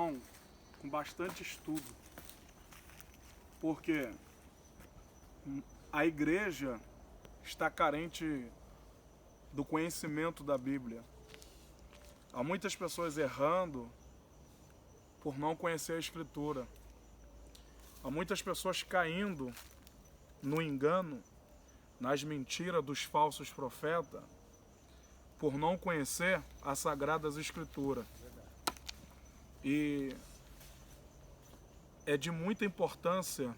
irmão com bastante estudo, porque a igreja está carente do conhecimento da Bíblia. Há muitas pessoas errando por não conhecer a Escritura. Há muitas pessoas caindo no engano, nas mentiras dos falsos profetas, por não conhecer as Sagradas Escrituras. E é de muita importância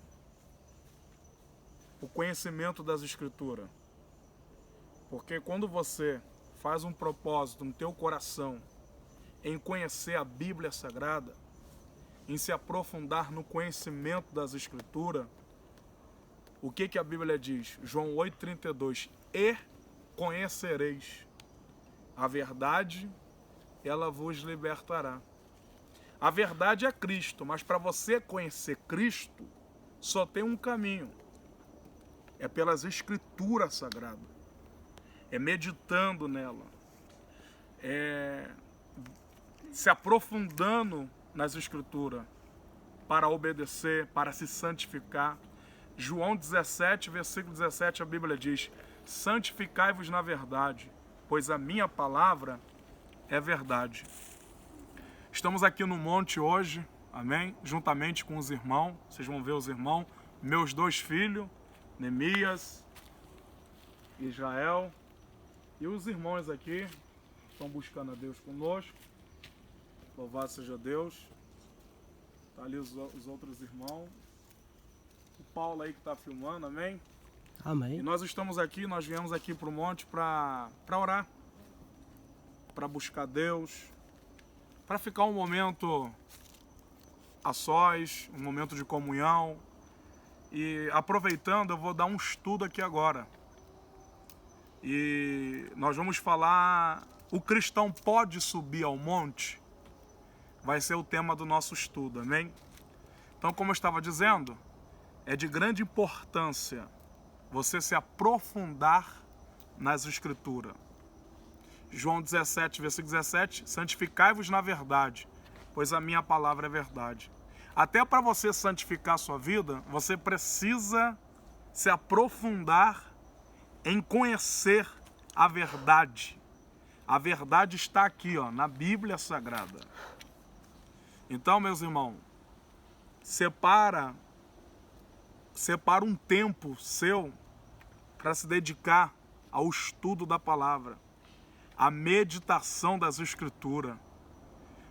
o conhecimento das Escrituras. Porque quando você faz um propósito no teu coração em conhecer a Bíblia Sagrada, em se aprofundar no conhecimento das Escrituras, o que a Bíblia diz? João 8,32: e conhecereis a verdade, ela vos libertará. A verdade é Cristo, mas para você conhecer Cristo, só tem um caminho. É pelas Escrituras Sagradas. É meditando nela. É se aprofundando nas Escrituras para obedecer, para se santificar. João 17, versículo 17, a Bíblia diz: santificai-vos na verdade, pois a minha palavra é verdade. Estamos aqui no monte hoje, amém? Juntamente com os irmãos, vocês vão ver os irmãos, meus dois filhos, Neemias, Israel, e os irmãos aqui estão buscando a Deus conosco. Louvado seja Deus. Está ali os outros irmãos. O Paulo aí que está filmando, amém? Amém. E nós estamos aqui, nós viemos aqui para o monte para orar, para buscar Deus, para ficar um momento a sós, um momento de comunhão. E aproveitando, eu vou dar um estudo aqui agora. E nós vamos falar: o cristão pode subir ao monte? Vai ser o tema do nosso estudo, amém? Então, como eu estava dizendo, é de grande importância você se aprofundar nas Escrituras. João 17, versículo 17: santificai-vos na verdade, pois a minha palavra é verdade. Até para você santificar a sua vida, você precisa se aprofundar em conhecer a verdade. A verdade está aqui, ó, na Bíblia Sagrada. Então, meus irmãos, separa um tempo seu para se dedicar ao estudo da palavra, à meditação das Escrituras.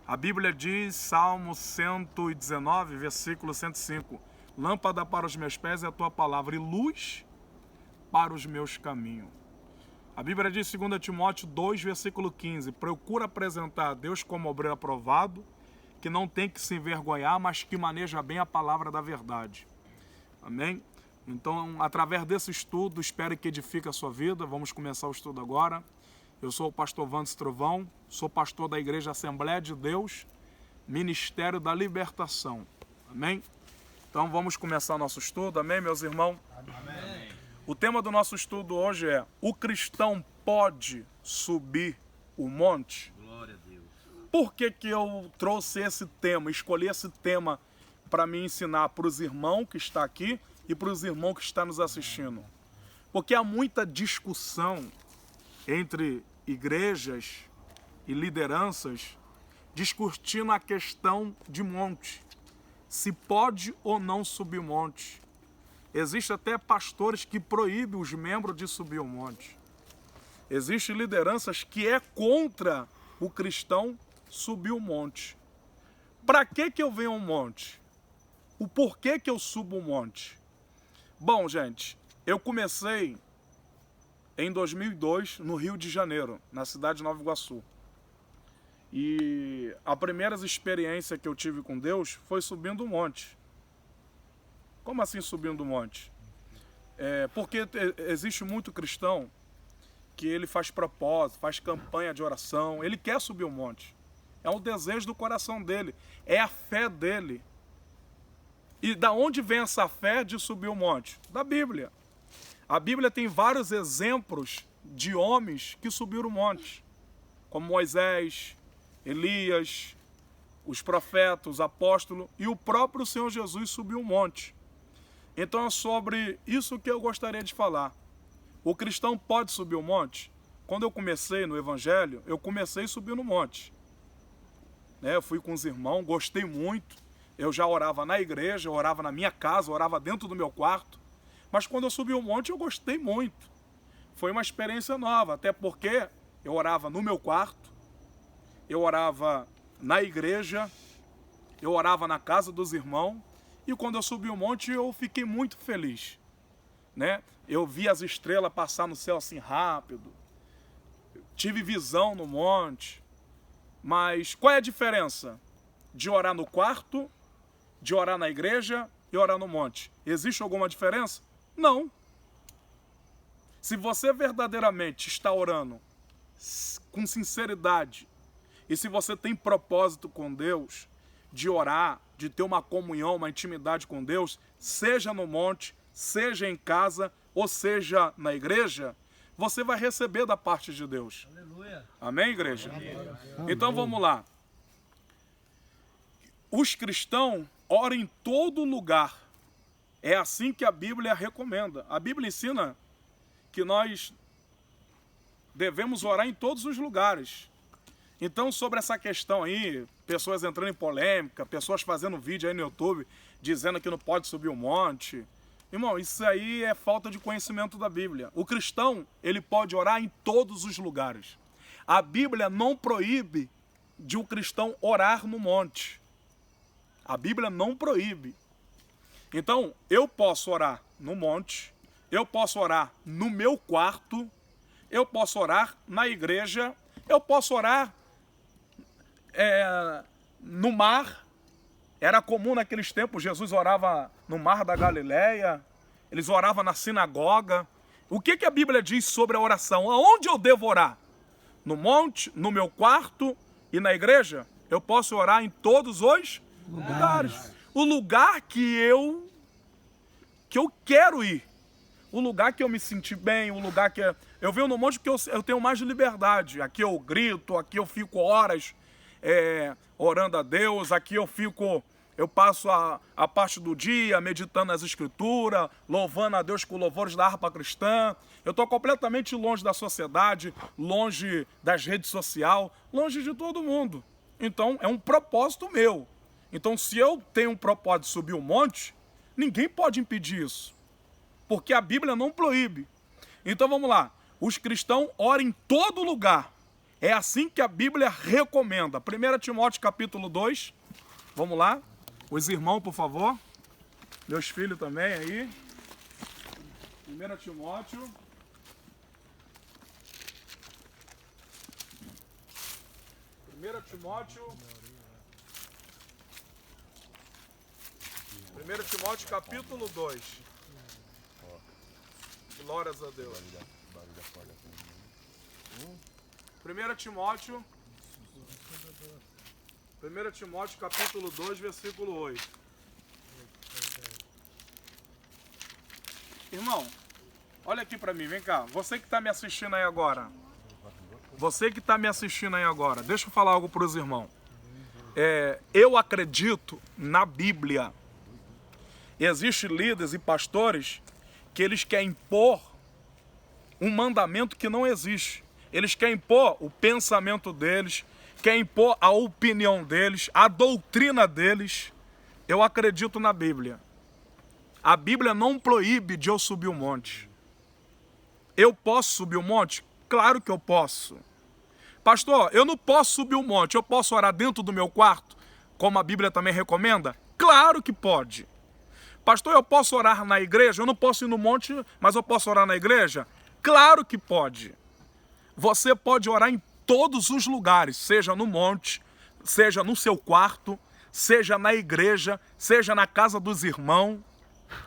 A Bíblia diz, Salmo 119, versículo 105: lâmpada para os meus pés é a tua palavra e luz para os meus caminhos. A Bíblia diz, 2 Timóteo 2, versículo 15: procura apresentar a Deus como obreiro aprovado, que não tem que se envergonhar, mas que maneja bem a palavra da verdade. Amém? Então, através desse estudo, espero que edifique a sua vida. Vamos começar o estudo agora. Eu sou o pastor Vandes Trovão, sou pastor da Igreja Assembleia de Deus, Ministério da Libertação. Amém? Então, vamos começar nosso estudo. Amém, meus irmãos? Amém. O tema do nosso estudo hoje é: o cristão pode subir o monte? Glória a Deus. Por que eu trouxe esse tema, escolhi esse tema para me ensinar para os irmãos que estão aqui e para os irmãos que estão nos assistindo? Porque há muita discussão entre igrejas e lideranças discutindo a questão de monte. Se pode ou não subir o monte. Existem até pastores que proíbem os membros de subir o monte. Existem lideranças que é contra o cristão subir o monte. Para que eu venho ao monte? O porquê que eu subo o monte? Bom, gente, eu comecei em 2002 no Rio de Janeiro, na cidade de Nova Iguaçu. E a primeira experiência que eu tive com Deus foi subindo o monte. Como assim subindo o monte? Porque existe muito cristão que ele faz propósito, faz campanha de oração, ele quer subir o monte. É um desejo do coração dele, é a fé dele. E da onde vem essa fé de subir o monte? Da Bíblia. A Bíblia tem vários exemplos de homens que subiram o monte, como Moisés, Elias, os profetas, os apóstolos e o próprio Senhor Jesus subiu um monte. Então é sobre isso que eu gostaria de falar. O cristão pode subir um monte? Quando eu comecei no Evangelho, eu comecei subindo um monte. Eu fui com os irmãos, gostei muito. Eu já orava na igreja, orava na minha casa, orava dentro do meu quarto. Mas quando eu subi um monte, eu gostei muito. Foi uma experiência nova, até porque eu orava no meu quarto, eu orava na igreja, eu orava na casa dos irmãos. E quando eu subi um monte, eu fiquei muito feliz. Eu vi as estrelas passar no céu assim rápido. Tive visão no monte. Mas qual é a diferença de orar no quarto, de orar na igreja e orar no monte? Existe alguma diferença? Não. Se você verdadeiramente está orando com sinceridade e se você tem propósito com Deus de orar, de ter uma comunhão, uma intimidade com Deus, seja no monte, seja em casa ou seja na igreja, você vai receber da parte de Deus. Aleluia. Amém, igreja? Amém. Então vamos lá. Os cristãos oram em todo lugar. É assim que a Bíblia recomenda. A Bíblia ensina que nós devemos orar em todos os lugares. Então, sobre essa questão aí, pessoas entrando em polêmica, pessoas fazendo vídeo aí no YouTube, dizendo que não pode subir um monte. Irmão, isso aí é falta de conhecimento da Bíblia. O cristão, ele pode orar em todos os lugares. A Bíblia não proíbe de um cristão orar no monte. A Bíblia não proíbe. Então, eu posso orar no monte, eu posso orar no meu quarto, eu posso orar na igreja, eu posso orar no mar. Era comum naqueles tempos, Jesus orava no mar da Galileia, eles oravam na sinagoga. O que a Bíblia diz sobre a oração? Aonde eu devo orar? No monte, no meu quarto e na igreja? Eu posso orar em todos os lugares. O lugar que eu quero ir, o lugar que eu me senti bem, o lugar que eu venho no monte porque eu tenho mais liberdade. Aqui eu grito, aqui eu fico horas orando a Deus, aqui eu passo a parte do dia meditando nas escrituras, louvando a Deus com louvores da harpa cristã. Eu estou completamente longe da sociedade, longe das redes sociais, longe de todo mundo. Então é um propósito meu. Então se eu tenho um propósito de subir um monte, ninguém pode impedir isso, porque a Bíblia não proíbe. Então vamos lá, os cristãos oram em todo lugar. É assim que a Bíblia recomenda. 1 Timóteo capítulo 2, vamos lá. Os irmãos, por favor. Meus filhos também aí. 1 Timóteo. 1 Timóteo capítulo 2. Glórias a Deus. 1 Timóteo capítulo 2, versículo 8. Irmão, olha aqui para mim, vem cá. Você que está me assistindo aí agora. Deixa eu falar algo para os irmãos. Eu acredito na Bíblia. Existem líderes e pastores que eles querem impor um mandamento que não existe. Eles querem impor o pensamento deles, querem impor a opinião deles, a doutrina deles. Eu acredito na Bíblia. A Bíblia não proíbe de eu subir um monte. Eu posso subir um monte? Claro que eu posso. Pastor, eu não posso subir um monte, eu posso orar dentro do meu quarto, como a Bíblia também recomenda? Claro que pode. Pastor, eu posso orar na igreja? Eu não posso ir no monte, mas eu posso orar na igreja? Claro que pode. Você pode orar em todos os lugares, seja no monte, seja no seu quarto, seja na igreja, seja na casa dos irmãos,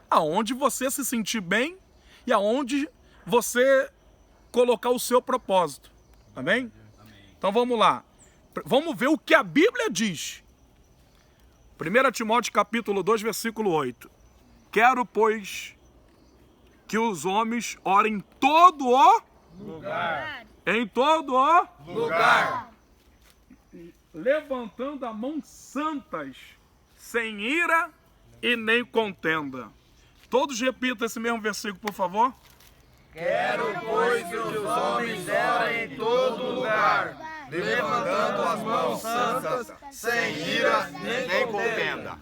aonde você se sentir bem e aonde você colocar o seu propósito. Amém? Então vamos lá. Vamos ver o que a Bíblia diz. 1 Timóteo capítulo 2, versículo 8. Quero, pois, que os homens orem em todo o lugar. Em todo o lugar. levantando a mão santas, sem ira e nem contenda. Todos repitam esse mesmo versículo, por favor. Quero, pois, que os homens orem em todo lugar, levantando as mãos santas, sem ira nem contenda.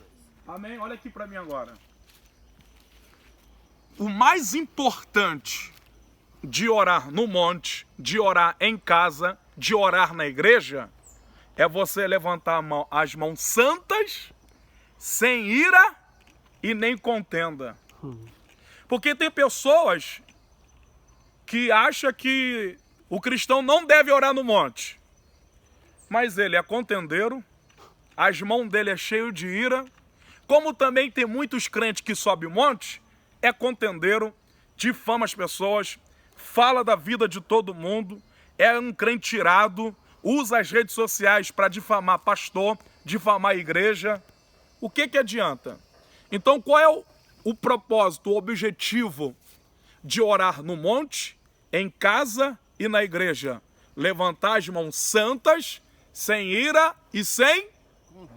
Amém? Olha aqui para mim agora. O mais importante de orar no monte, de orar em casa, de orar na igreja, é você levantar as mãos santas, sem ira e nem contenda. Porque tem pessoas que acham que o cristão não deve orar no monte. Mas ele é contendeiro, as mãos dele é cheio de ira. Como também tem muitos crentes que sobem o monte, é contendeiro, difama as pessoas, fala da vida de todo mundo, é um crente tirado, usa as redes sociais para difamar pastor, difamar a igreja. O que adianta? Então, qual é o propósito, o objetivo de orar no monte, em casa e na igreja? Levantar as mãos santas, sem ira e sem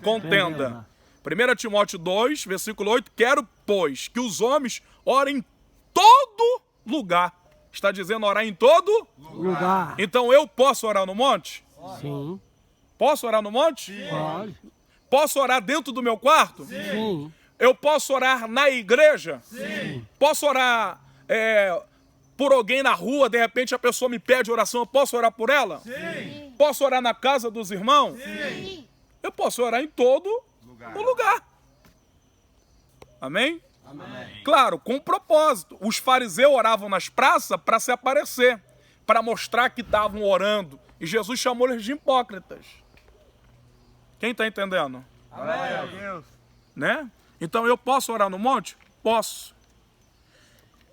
contenda. 1 Timóteo 2, versículo 8, quero, pois, que os homens orem em todo lugar. Está dizendo orar em todo lugar. Então eu posso orar no monte? Sim. Posso orar no monte? Sim. Pode. Posso orar dentro do meu quarto? Sim. Eu posso orar na igreja? Sim. Posso orar por alguém na rua, de repente a pessoa me pede oração, eu posso orar por ela? Sim. Posso orar na casa dos irmãos? Sim. Eu posso orar em todo o lugar. Amém? Amém. Claro, com propósito. Os fariseus oravam nas praças para se aparecer, para mostrar que estavam orando. E Jesus chamou eles de hipócritas. Quem está entendendo? Amém. Né? Então eu posso orar no monte? Posso.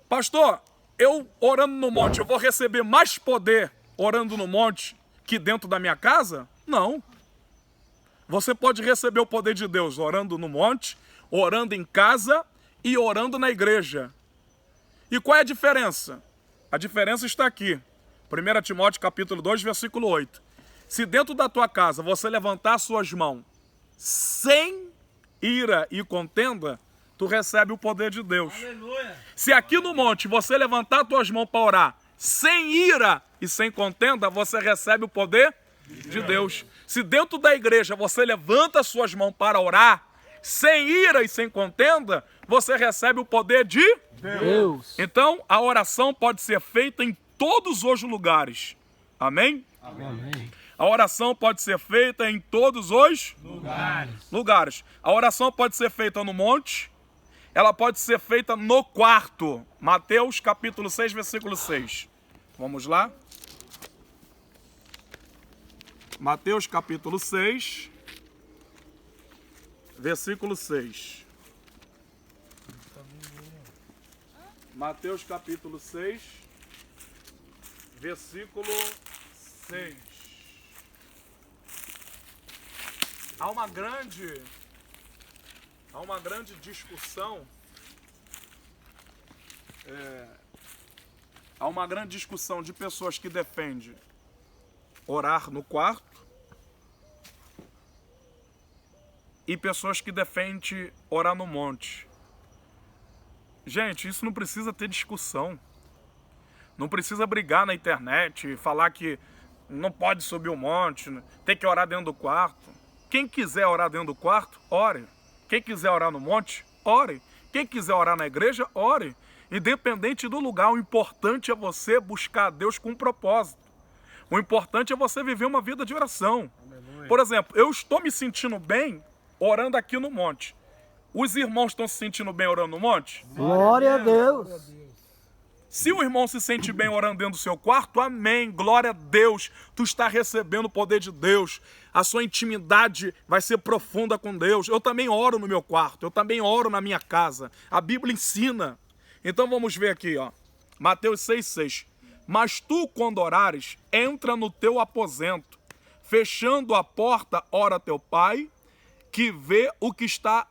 Pastor, eu orando no monte, eu vou receber mais poder orando no monte que dentro da minha casa? Não. Você pode receber o poder de Deus orando no monte, orando em casa e orando na igreja. E qual é a diferença? A diferença está aqui. 1 Timóteo capítulo 2, versículo 8. Se dentro da tua casa você levantar suas mãos sem ira e contenda, tu recebe o poder de Deus. Aleluia. Se aqui no monte você levantar tuas mãos para orar sem ira e sem contenda, você recebe o poder de Deus. Se dentro da igreja você levanta suas mãos para orar sem ira e sem contenda, você recebe o poder de Deus. Então, a oração pode ser feita em todos os lugares. Amém? Amém. A oração pode ser feita em todos os lugares. A oração pode ser feita no monte, ela pode ser feita no quarto. Mateus capítulo 6, versículo 6. Vamos lá? Mateus capítulo 6, versículo 6. Mateus capítulo 6, versículo 6. Há uma grande discussão. Há uma grande discussão de pessoas que defendem orar no quarto e pessoas que defendem orar no monte. Gente, isso não precisa ter discussão. Não precisa brigar na internet, falar que não pode subir o monte, tem que orar dentro do quarto. Quem quiser orar dentro do quarto, ore. Quem quiser orar no monte, ore. Quem quiser orar na igreja, ore. Independente do lugar, o importante é você buscar a Deus com propósito. O importante é você viver uma vida de oração. Aleluia. Por exemplo, eu estou me sentindo bem orando aqui no monte. Os irmãos estão se sentindo bem orando no monte? Glória a Deus. Se o irmão se sente bem orando dentro do seu quarto, amém, glória a Deus. Tu está recebendo o poder de Deus. A sua intimidade vai ser profunda com Deus. Eu também oro no meu quarto, eu também oro na minha casa. A Bíblia ensina. Então vamos ver aqui, ó. Mateus 6,6. Mas tu, quando orares, entra no teu aposento, fechando a porta, ora teu pai, que vê o que está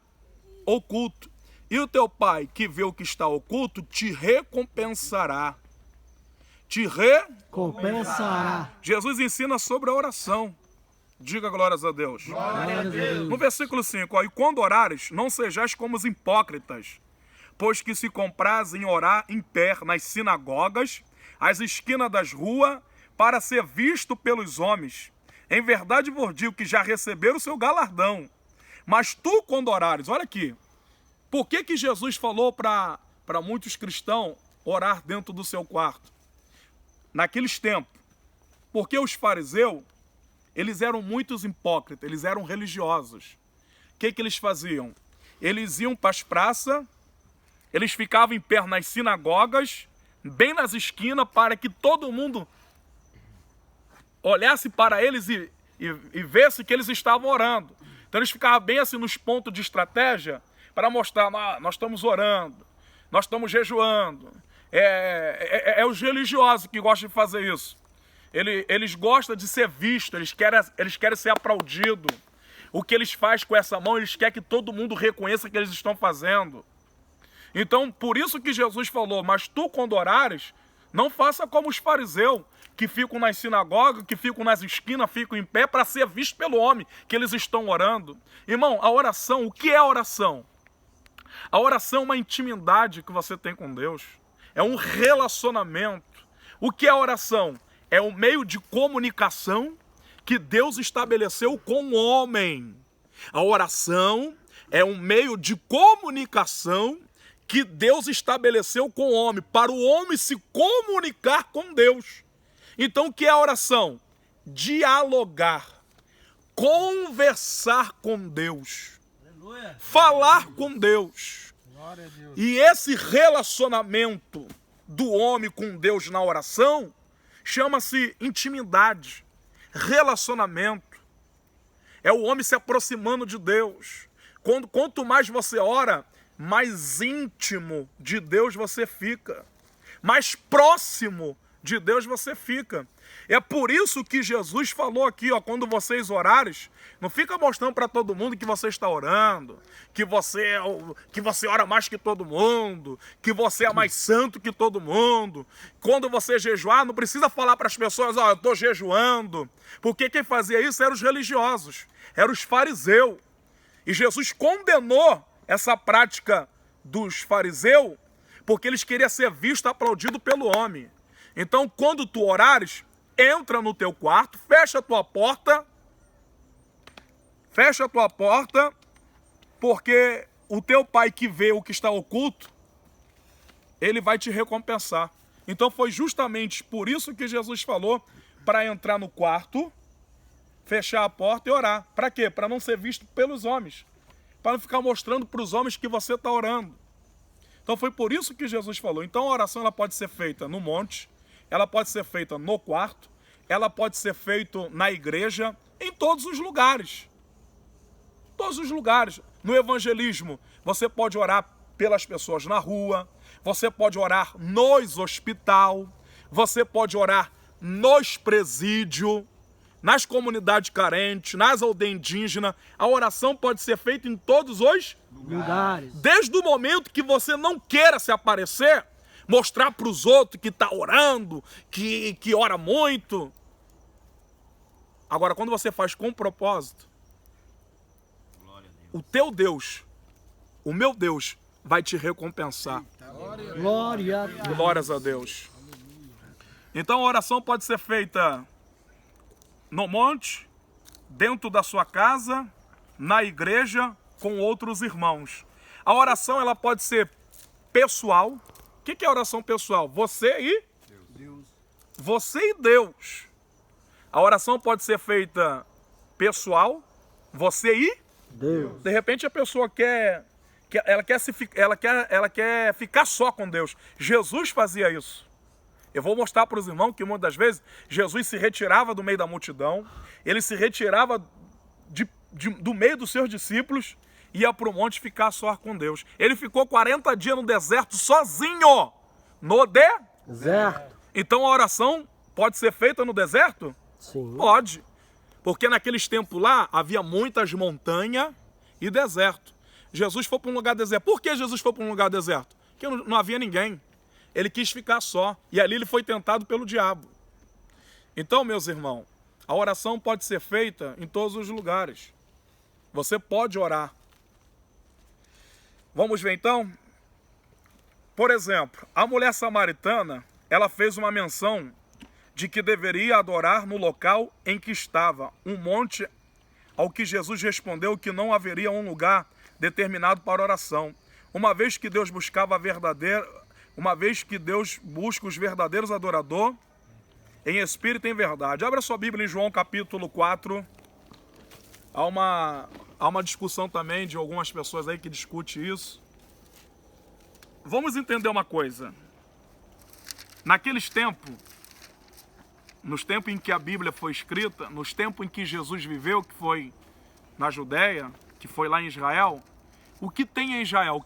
oculto. E o teu pai, que vê o que está oculto, te recompensará. Te recompensará. Jesus ensina sobre a oração. Diga glórias a Deus. Glória a Deus. No versículo 5, ó, e quando orares, não sejais como os hipócritas, pois que se comprazem em orar em pé nas sinagogas, às esquinas das ruas, para ser visto pelos homens. Em verdade vos digo que já receberam o seu galardão. Mas tu, quando orares, olha aqui, por que Jesus falou para muitos cristãos orar dentro do seu quarto? Naqueles tempos, porque os fariseus, eles eram muitos hipócritas, eles eram religiosos. O que eles faziam? Eles iam para as praças, eles ficavam em pé nas sinagogas, bem nas esquinas, para que todo mundo olhasse para eles e visse que eles estavam orando. Então eles ficavam bem assim nos pontos de estratégia, para mostrar, nós estamos orando, nós estamos jejuando. É os religiosos que gostam de fazer isso. Eles gostam de ser vistos, eles querem ser aplaudidos. O que eles fazem com essa mão, eles querem que todo mundo reconheça que eles estão fazendo. Então, por isso que Jesus falou, mas tu, quando orares, não faça como os fariseus, que ficam nas sinagogas, que ficam nas esquinas, ficam em pé, para ser visto pelo homem, que eles estão orando. Irmão, a oração, o que é a oração? A oração é uma intimidade que você tem com Deus. É um relacionamento. O que é a oração? É um meio de comunicação que Deus estabeleceu com o homem. A oração é um meio de comunicação que Deus estabeleceu com o homem, para o homem se comunicar com Deus. Então, o que é a oração? Dialogar, conversar com Deus, falar com Deus. E esse relacionamento do homem com Deus na oração chama-se intimidade, relacionamento. É o homem se aproximando de Deus. Quanto mais você ora, mais íntimo de Deus você fica, mais próximo de Deus você fica. É por isso que Jesus falou aqui, ó, quando vocês orares, não fica mostrando para todo mundo que você está orando, que você ora mais que todo mundo, que você é mais santo que todo mundo. Quando você jejuar, não precisa falar para as pessoas, ó, eu estou jejuando, porque quem fazia isso eram os religiosos, eram os fariseus. E Jesus condenou essa prática dos fariseus, porque eles queriam ser vistos, aplaudidos pelo homem. Então, quando tu orares, entra no teu quarto, fecha a tua porta, porque o teu pai que vê o que está oculto, ele vai te recompensar. Então, foi justamente por isso que Jesus falou para entrar no quarto, fechar a porta e orar. Para quê? Para não ser visto pelos homens. Para não ficar mostrando para os homens que você está orando. Então, foi por isso que Jesus falou. Então, a oração ela pode ser feita no monte, ela pode ser feita no quarto, ela pode ser feita na igreja, em todos os lugares. Todos os lugares. No evangelismo, você pode orar pelas pessoas na rua, você pode orar nos hospitais, você pode orar nos presídios, nas comunidades carentes, nas aldeias indígenas. A oração pode ser feita em todos os lugares. Desde o momento que você não queira se aparecer, mostrar para os outros que está orando, que ora muito. Agora, quando você faz com propósito, o teu Deus, o meu Deus, vai te recompensar. Glória a Deus. Glórias a Deus. Então, a oração pode ser feita no monte, dentro da sua casa, na igreja, com outros irmãos. A oração ela pode ser pessoal. O que é oração pessoal? Você e Deus. Você e Deus. A oração pode ser feita pessoal, você e Deus. De repente a pessoa quer ficar só com Deus. Jesus fazia isso. Eu vou mostrar para os irmãos que muitas das vezes Jesus se retirava do meio da multidão, ele se retirava do meio dos seus discípulos, ia para o monte ficar só com Deus. Ele ficou 40 dias no deserto sozinho, no deserto. Então a oração pode ser feita no deserto? Sim. Pode. Porque naqueles tempos lá havia muitas montanhas e deserto. Jesus foi para um lugar deserto. Por que Jesus foi para um lugar deserto? Porque não havia ninguém. Ele quis ficar só. E ali ele foi tentado pelo diabo. Então, meus irmãos, A oração pode ser feita em todos os lugares. Você pode orar. Vamos ver então? Por exemplo, a mulher samaritana, ela fez uma menção de que deveria adorar no local em que estava, um monte, ao que Jesus respondeu que não haveria um lugar determinado para oração. Uma vez que Deus busca os verdadeiros adoradores em espírito e em verdade. Abra sua Bíblia em João capítulo 4. Há uma discussão também de algumas pessoas aí que discute isso. Vamos entender uma coisa. Naqueles tempos, nos tempos em que a Bíblia foi escrita, nos tempos em que Jesus viveu, que foi na Judéia, que foi lá em Israel, o que tem em Israel?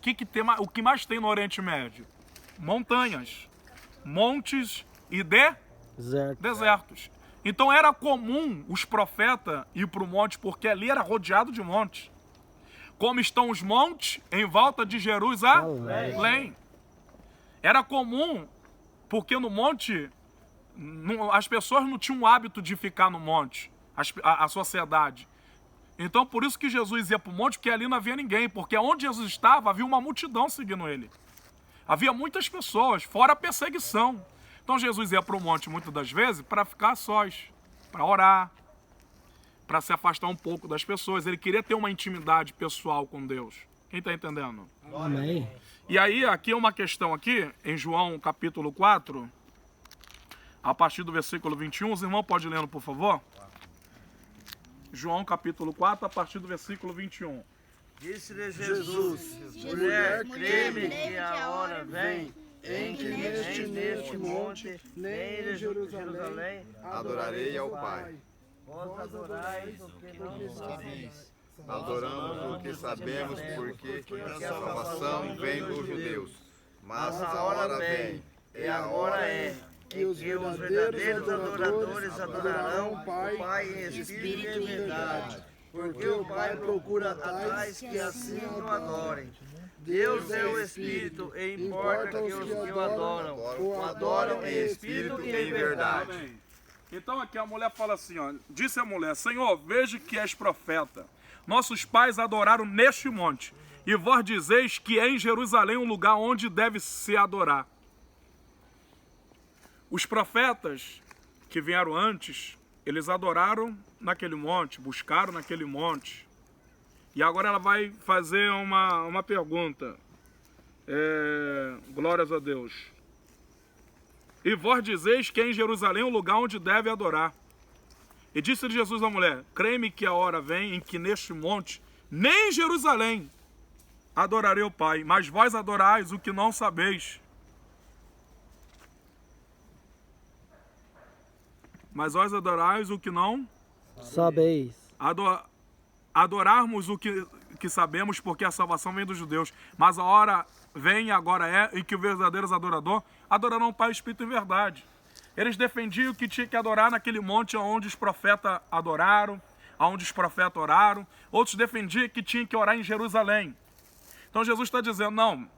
O que mais tem no Oriente Médio? Montanhas, montes e desertos. Então era comum os profetas ir para o monte, porque ali era rodeado de montes. Como estão os montes em volta de Jerusalém. Era comum, porque no monte, as pessoas não tinham o hábito de ficar no monte, a sociedade. Então por isso que Jesus ia para o monte, porque ali não havia ninguém, porque onde Jesus estava havia uma multidão seguindo ele. Havia muitas pessoas, fora a perseguição. Então Jesus ia para o monte muitas das vezes para ficar sós, para orar, para se afastar um pouco das pessoas. Ele queria ter uma intimidade pessoal com Deus. Quem está entendendo? Amém. E aí, aqui é uma questão aqui, em João capítulo 4, a partir do versículo 21. Os irmãos podem lendo, por favor? João capítulo 4, a partir do versículo 21. Disse-lhe Jesus: mulher, crê-me que a hora vem em que neste monte, nem em Jerusalém, adorarei ao Pai. Vós adorais o que não sabeis. Adoramos o que sabemos, porque a salvação vem dos judeus. Mas a hora vem, e agora é, que os verdadeiros adoradores adorarão o Pai em espírito e em verdade. Porque o Pai procura tais que assim o adorem. Deus é o Espírito, e importa que os que o adoram, o adoram em espírito e em verdade. Então aqui a mulher fala assim, ó, disse a mulher: Senhor, vejo que és profeta. Nossos pais adoraram neste monte, e vós dizeis que é em Jerusalém um lugar onde deve se adorar. Os profetas que vieram antes, eles adoraram naquele monte, buscaram naquele monte. E agora ela vai fazer uma pergunta. Glórias a Deus. E vós dizeis que é em Jerusalém um lugar onde deve adorar. E disse-lhe Jesus à mulher: crê-me que a hora vem em que neste monte, nem em Jerusalém, adorarei o Pai, mas vós adorais o que não sabeis. Mas vós adorais o que não sabeis. Adorarmos o que sabemos, porque a salvação vem dos judeus. Mas a hora vem e agora é em que os verdadeiros adoradores adorarão o Pai, Espírito e verdade. Eles defendiam que tinha que adorar naquele monte onde os profetas adoraram, onde os profetas oraram. Outros defendiam que tinha que orar em Jerusalém. Então Jesus está dizendo, não,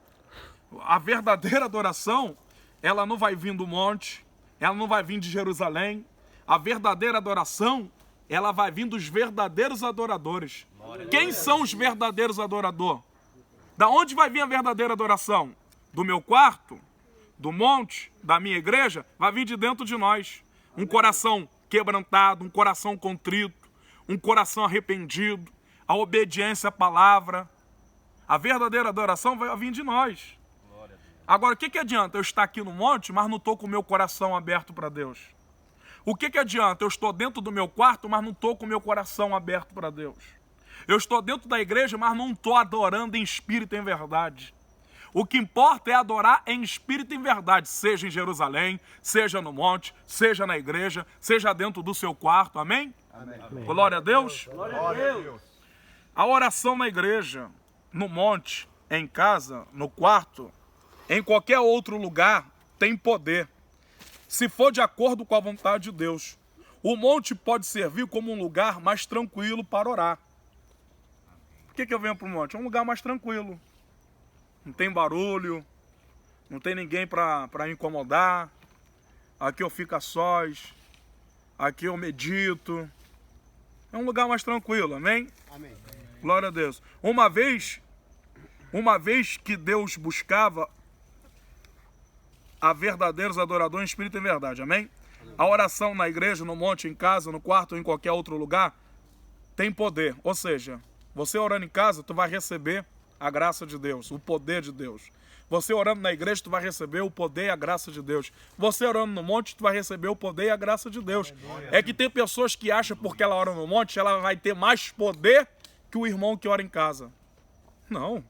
a verdadeira adoração, ela não vai vir do monte, ela não vai vir de Jerusalém. A verdadeira adoração, ela vai vir dos verdadeiros adoradores. Quem são os verdadeiros adoradores? Da onde vai vir a verdadeira adoração? Do meu quarto? Do monte? Da minha igreja? Vai vir de dentro de nós. Um coração quebrantado, um coração contrito, um coração arrependido, a obediência à palavra. A verdadeira adoração vai vir de nós. Agora, o que adianta eu estar aqui no monte, mas não estou com o meu coração aberto para Deus? O que adianta eu estou dentro do meu quarto, mas não estou com o meu coração aberto para Deus? Eu estou dentro da igreja, mas não estou adorando em espírito e em verdade. O que importa é adorar em espírito e em verdade, seja em Jerusalém, seja no monte, seja na igreja, seja dentro do seu quarto, amém? Amém. Glória a Deus. Glória a Deus. A oração na igreja, no monte, em casa, no quarto, em qualquer outro lugar, tem poder. Se for de acordo com a vontade de Deus. O monte pode servir como um lugar mais tranquilo para orar. Por que eu venho para o monte? É um lugar mais tranquilo. Não tem barulho, não tem ninguém para incomodar. Aqui eu fico a sós. aqui eu medito. É um lugar mais tranquilo, amém? Amém. Glória a Deus. Uma vez que Deus buscava a verdadeiros adoradores em espírito e em verdade, amém? A oração na igreja, no monte, em casa, no quarto ou em qualquer outro lugar tem poder. Ou seja, você orando em casa, tu vai receber a graça de Deus, o poder de Deus. Você orando na igreja, tu vai receber o poder e a graça de Deus. Você orando no monte, tu vai receber o poder e a graça de Deus. É que tem pessoas que acham porque ela ora no monte, ela vai ter mais poder que o irmão que ora em casa. Não.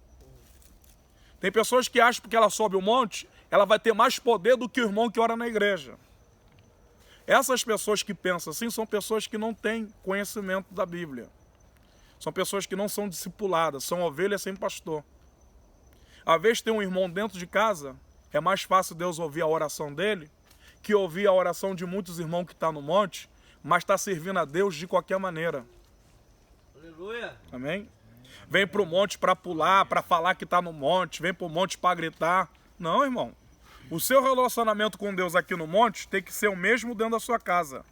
Tem pessoas que acham que porque ela sobe o monte, ela vai ter mais poder do que o irmão que ora na igreja. Essas pessoas que pensam assim são pessoas que não têm conhecimento da Bíblia. São pessoas que não são discipuladas, são ovelhas sem pastor. Às vezes tem um irmão dentro de casa, é mais fácil Deus ouvir a oração dele que ouvir a oração de muitos irmãos que estão no monte, mas está servindo a Deus de qualquer maneira. Aleluia. Amém? Vem para o monte para pular, para falar que está no monte, vem para o monte para gritar. Não, irmão. O seu relacionamento com Deus aqui no monte tem que ser o mesmo dentro da sua casa.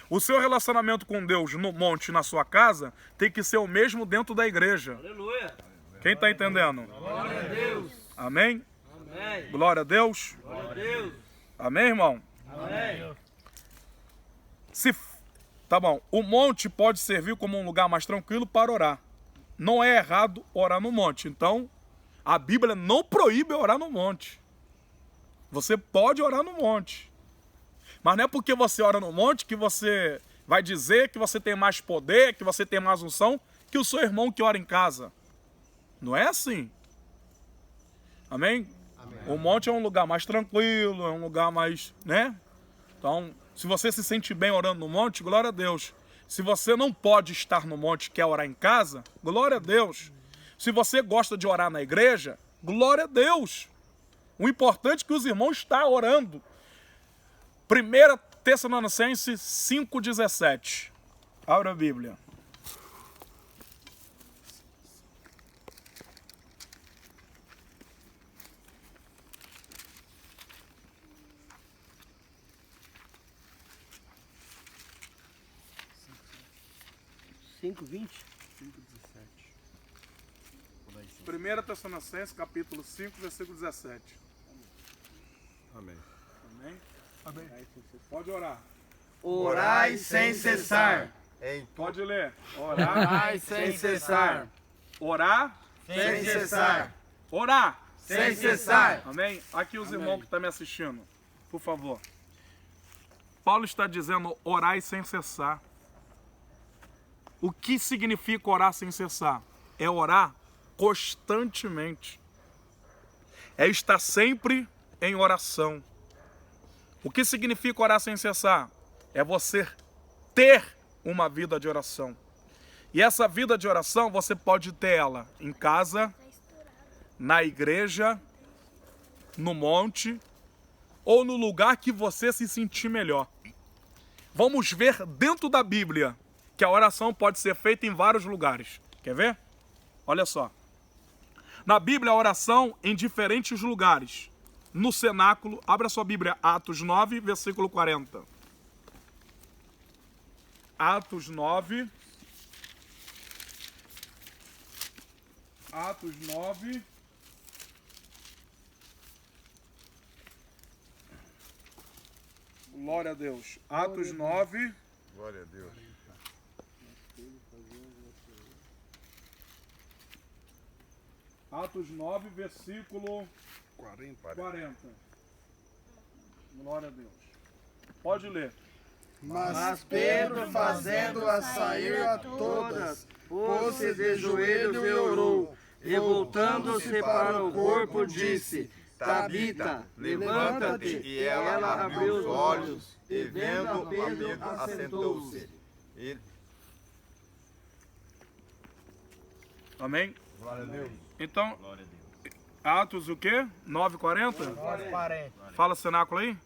O seu relacionamento com Deus no monte, na sua casa, tem que ser o mesmo dentro da igreja. Aleluia. Quem está entendendo? Glória a Deus. Amém? Amém. Glória a Deus. Glória a Deus. Amém, irmão? Amém. Tá bom. O monte pode servir como um lugar mais tranquilo para orar. Não é errado orar no monte. Então, a Bíblia não proíbe orar no monte. Você pode orar no monte. Mas não é porque você ora no monte que você vai dizer que você tem mais poder, que você tem mais unção que o seu irmão que ora em casa. Não é assim. Amém? Amém. O monte é um lugar mais tranquilo, é um lugar mais, né? Então, se você se sente bem orando no monte, glória a Deus. Se você não pode estar no monte e quer orar em casa, glória a Deus. Se você gosta de orar na igreja, glória a Deus. O importante é que os irmãos estão orando. 1 Tessalonicenses 5,17. Abra a Bíblia. Cinco, 20? 1 Tessalonicenses, capítulo 5, versículo 17. Amém. Amém? Amém. Pode orar. Orai sem cessar. Pode ler. Orar. Orai sem cessar. Orar. Sem cessar. Orar. Sem cessar. Amém? Aqui os irmãos que estão me assistindo, por favor. Paulo está dizendo orai sem cessar. O que significa orar sem cessar? É orar constantemente. É estar sempre em oração. O que significa orar sem cessar? É você ter uma vida de oração. E essa vida de oração você pode ter ela em casa, na igreja, no monte ou no lugar que você se sentir melhor. Vamos ver dentro da Bíblia que a oração pode ser feita em vários lugares. Quer ver? Olha só. Na Bíblia, a oração em diferentes lugares. No cenáculo, abra sua Bíblia, Atos 9, versículo 40. Atos 9. Atos 9. Glória a Deus. Atos 9. Glória a Deus. Atos 9, versículo 40. Glória a Deus. Pode ler. Mas Pedro, fazendo-a sair a todas, pôs-se de joelhos e orou, e voltando-se para o corpo, disse: Tabita, levanta-te. E ela abriu os olhos, e vendo a Pedro, assentou-se. Amém? Glória a Deus. Então, Atos o quê? 9:40? 9:40. Fala cenáculo aí.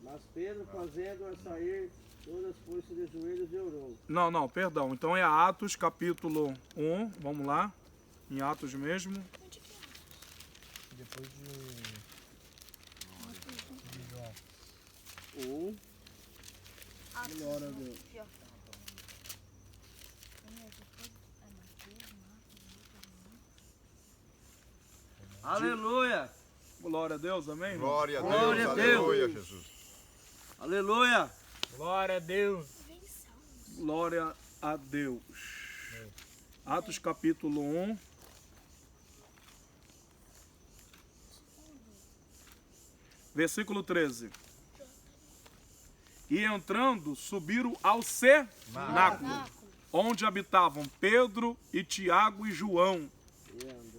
Mas Pedro, fazendo-a sair, todas pôs-se de joelhos e orou. Não, perdão. Então é Atos capítulo 1. Vamos lá. Em Atos mesmo. 1. Glória a Deus. Aleluia. Glória a Deus, amém? irmão? Glória a Deus, Glória a Deus. aleluia, Jesus. Aleluia. Glória a Deus. Glória a Deus. Atos capítulo 1. Versículo 13. E entrando, subiram ao cenáculo, onde habitavam Pedro e Tiago e João,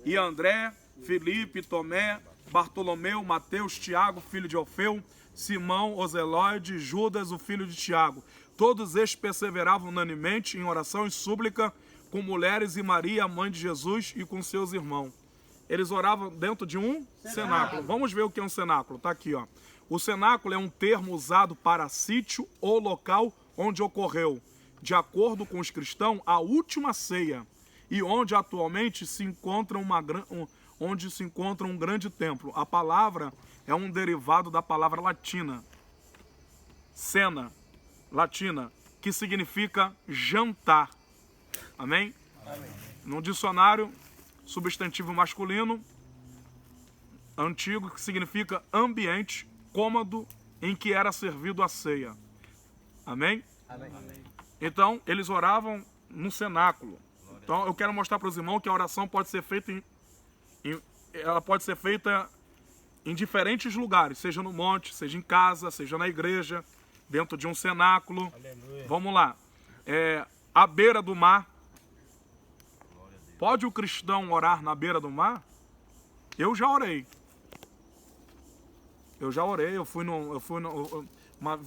e André, Filipe, Tomé, Bartolomeu, Mateus, Tiago, filho de Alfeu, Simão, Ozeloide, Judas, o filho de Tiago. Todos estes perseveravam unanimemente em oração e súplica com mulheres e Maria, a mãe de Jesus, e com seus irmãos. Eles oravam dentro de um cenáculo. Vamos ver o que é um cenáculo. Está aqui, ó. O cenáculo é um termo usado para sítio ou local onde ocorreu, de acordo com os cristãos, a última ceia, e onde atualmente se encontra um grande templo. A palavra é um derivado da palavra latina, cena, latina, que significa jantar. Amém? Amém. No dicionário, substantivo masculino, antigo, que significa ambiente, cômodo em que era servido a ceia. Amém? Amém. Então, eles oravam no cenáculo. Então, eu quero mostrar para os irmãos que a oração pode ser feita em diferentes lugares, seja no monte, seja em casa, seja na igreja, dentro de um cenáculo. Aleluia. Vamos lá. À beira do mar. Pode o cristão orar na beira do mar? Eu já orei.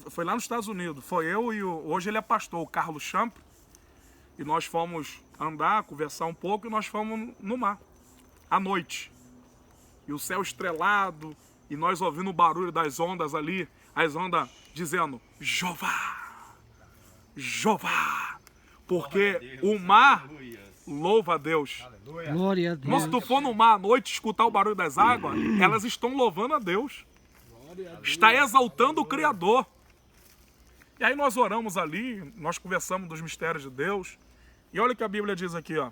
Foi lá nos Estados Unidos. Foi eu e hoje ele é pastor, o Carlos Champ. E nós fomos andar, conversar um pouco, e nós fomos no mar, à noite. E o céu estrelado, e nós ouvindo o barulho das ondas ali, as ondas dizendo, Jeová, Jeová, porque o mar louva a Deus. Glória a Deus. Mas se tu for no mar à noite escutar o barulho das águas, elas estão louvando a Deus. Está exaltando o Criador. E aí nós oramos ali, nós conversamos dos mistérios de Deus. E olha o que a Bíblia diz aqui, ó.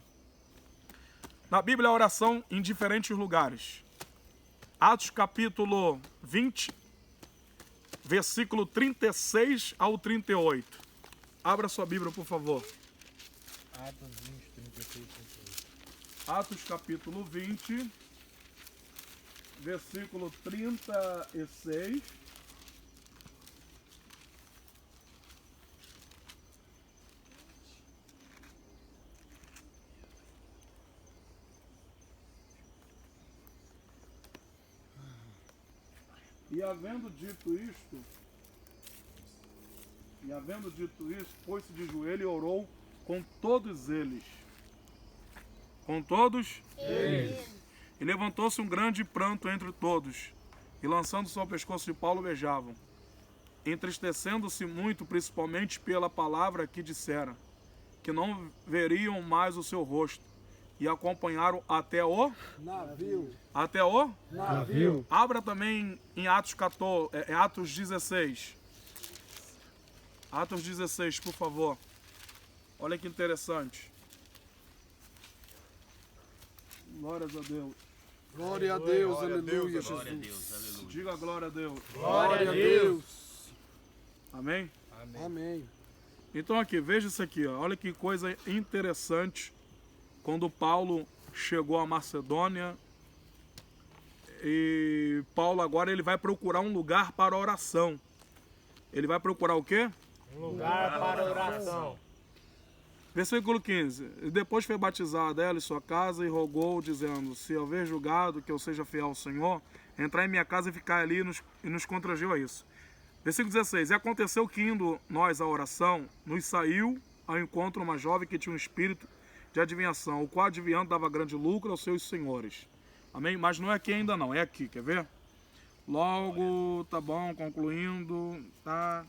Na Bíblia, a oração em diferentes lugares. Atos capítulo 20, versículo 36 ao 38. Abra sua Bíblia, por favor. Atos 20, 36, 38. Atos capítulo 20, versículo 36. E havendo dito isto, pôs-se de joelho e orou com todos eles. Com todos eles. E levantou-se um grande pranto entre todos, e lançando-se ao pescoço de Paulo, beijavam, entristecendo-se muito, principalmente pela palavra que dissera, que não veriam mais o seu rosto, e acompanharam até o Navio. Até o Navio. Abra também em Atos 14, Atos 16. Atos 16, por favor. Olha que interessante. Glórias a Deus. Glória a Deus, Glória a aleluia, Deus, Jesus. Diga glória a Deus. Glória a Deus. Amém? Amém. Então aqui, veja isso aqui, ó. Olha que coisa interessante. Quando Paulo chegou à Macedônia, e Paulo agora ele vai procurar um lugar para oração. Ele vai procurar o quê? Um lugar para oração. Versículo 15. E depois foi batizado ela e sua casa e rogou, dizendo, se houver julgado que eu seja fiel ao Senhor, entrar em minha casa e ficar ali, e nos constrangiu a isso. Versículo 16. E aconteceu que indo nós à oração, nos saiu ao encontro uma jovem que tinha um espírito de adivinhação, o qual adivinhando dava grande lucro aos seus senhores. Amém? Mas não é aqui ainda não, é aqui, quer ver? Logo, tá bom, concluindo, tá?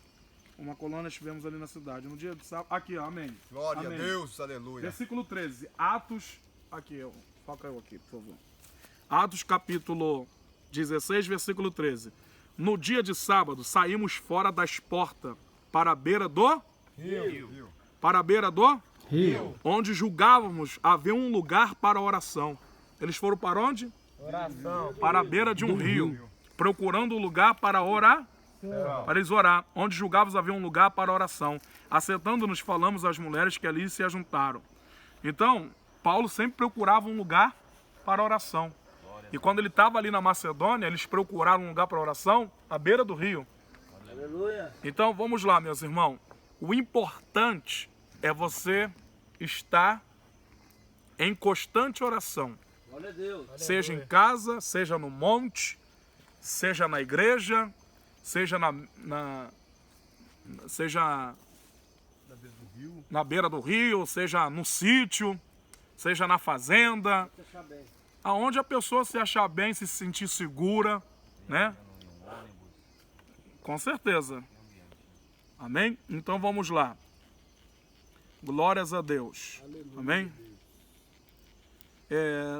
Uma colônia estivemos ali na cidade. No dia de sábado, aqui, ó, amém. Glória Amém. a Deus, aleluia. Versículo 13, Atos, aqui, foca eu aqui, por favor. Atos capítulo 16, versículo 13. No dia de sábado, saímos fora das portas para a beira do Rio. para a beira do Rio. onde julgávamos haver um lugar para a oração. Eles foram para onde? Oração. Para a beira de um rio, procurando um lugar para orar, para eles orar, onde julgávamos haver um lugar para a oração. Assentando-nos, falamos às mulheres que ali se ajuntaram. Então, Paulo sempre procurava um lugar para a oração. E quando ele estava ali na Macedônia, eles procuraram um lugar para a oração à beira do rio. Aleluia. Então, vamos lá, meus irmãos. O importante é você estar em constante oração. Glória a Deus. Seja em casa, seja no monte, seja na igreja, seja seja na beira do rio, seja no sítio, seja na fazenda, Deixa bem. aonde a pessoa se achar bem, se sentir segura, né? Com certeza. Amém? Então vamos lá. Glórias a Deus. Amém?